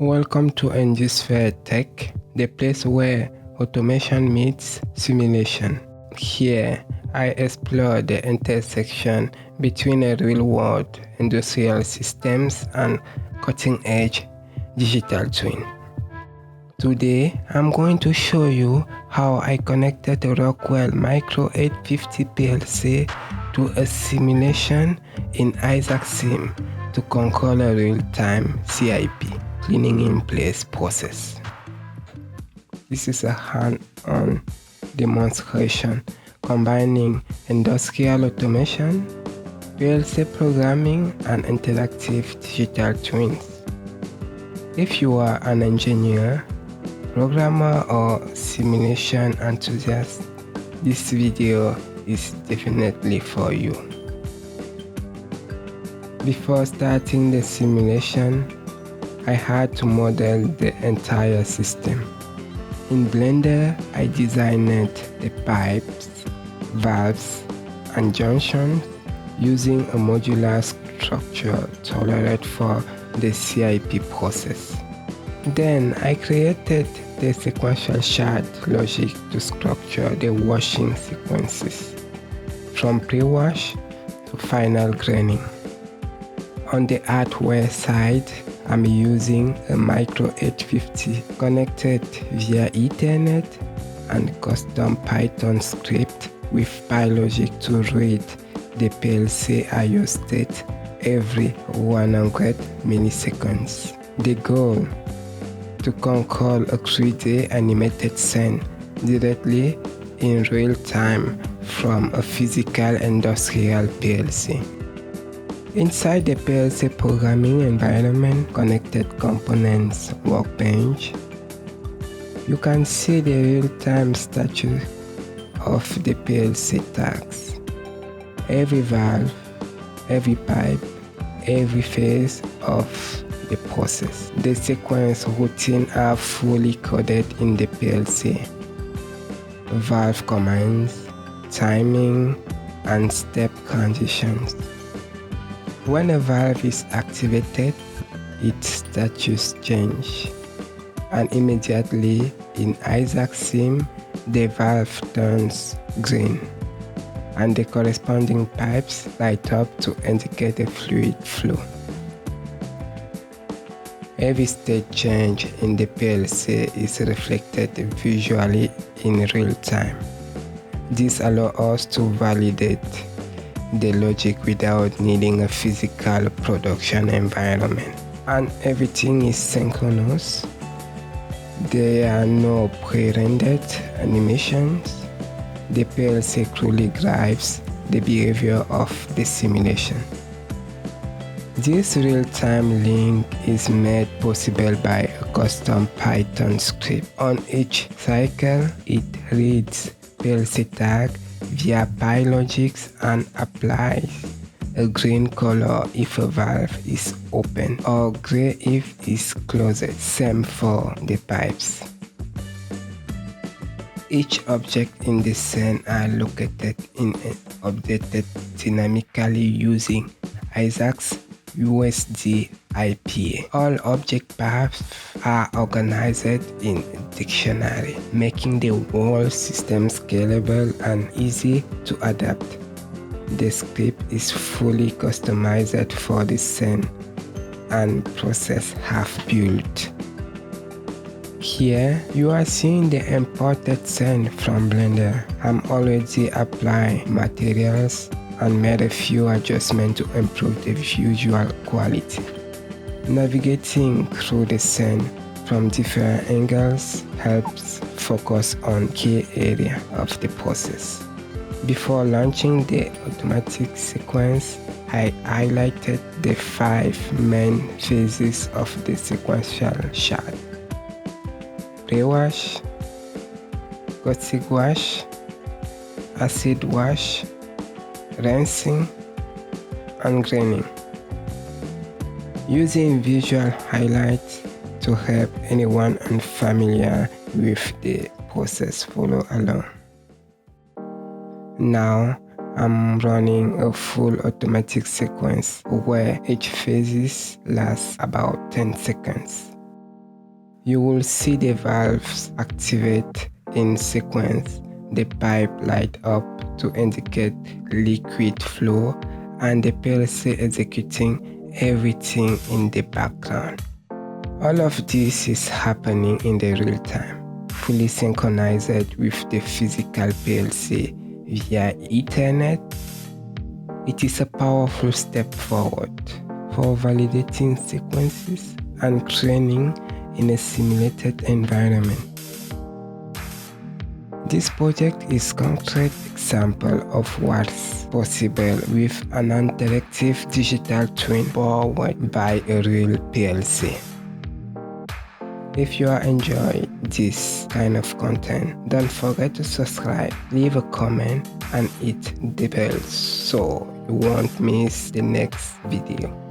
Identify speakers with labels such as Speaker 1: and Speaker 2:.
Speaker 1: Welcome to NVIDIA Tech, the place where automation meets simulation. Here, I explore the intersection between a real-world industrial systems and cutting-edge digital twin. Today, I'm going to show you how I connected a Rockwell Micro850 PLC to a simulation in Isaac Sim to control a real-time CIP, cleaning in place process. This is a hand-on demonstration combining industrial automation, PLC programming, and interactive digital twins. If you are an engineer, programmer, or simulation enthusiast, this video is definitely for you. Before starting the simulation, I had to model the entire system. In Blender, I designed the pipes, valves, and junctions using a modular structure tailored for the CIP process. Then I created the sequential shard logic to structure the washing sequences, from pre-wash to final graining. On the hardware side, I'm using a Micro850 connected via Ethernet and custom Python script with Pylogix to read the PLC I/O state every 100 milliseconds. The goal: to control a 3D animated scene directly in real time from a physical industrial PLC. Inside the PLC programming environment connected components workbench, you can see the real-time status of the PLC tags. Every valve, every pipe, every phase of the process. The sequence routines are fully coded in the PLC. Valve commands, timing, and step transitions. When a valve is activated, its status changes, and immediately in Isaac Sim, the valve turns green, and the corresponding pipes light up to indicate the fluid flow. Every state change in the PLC is reflected visually in real time. This allows us to validate the logic without needing a physical production environment. And everything is synchronous. There are no pre-rendered animations. The PLC truly drives the behavior of the simulation. This real-time link is made possible by a custom Python script. On each cycle, it reads PLC tag via Pylogix and applies a green color if a valve is open or gray if it's closed. Same for the pipes. Each object in the scene are located and updated dynamically using Isaac's USD IPA. All object paths are organized in a dictionary, making the whole system scalable and easy to adapt. The script is fully customized for the scene and process half built. Here, you are seeing the imported scene from Blender. I'm already applying materials and made a few adjustments to improve the visual quality. Navigating through the scene from different angles helps focus on key areas of the process. Before launching the automatic sequence, I highlighted the 5 main phases of the sequential shard: pre-wash, caustic wash, acid wash, rinsing, and graining. Using visual highlights to help anyone unfamiliar with the process follow along. Now I'm running a full automatic sequence where each phase lasts about 10 seconds. You will see the valves activate in sequence, the pipe light up to indicate liquid flow, and the PLC executing everything in the background. All of this is happening in the real time, fully synchronized with the physical PLC via Ethernet. It is a powerful step forward for validating sequences and training in a simulated environment. This project is a concrete example of what's possible with an interactive digital twin powered by a real PLC. If you are enjoying this kind of content, don't forget to subscribe, leave a comment, and hit the bell so you won't miss the next video.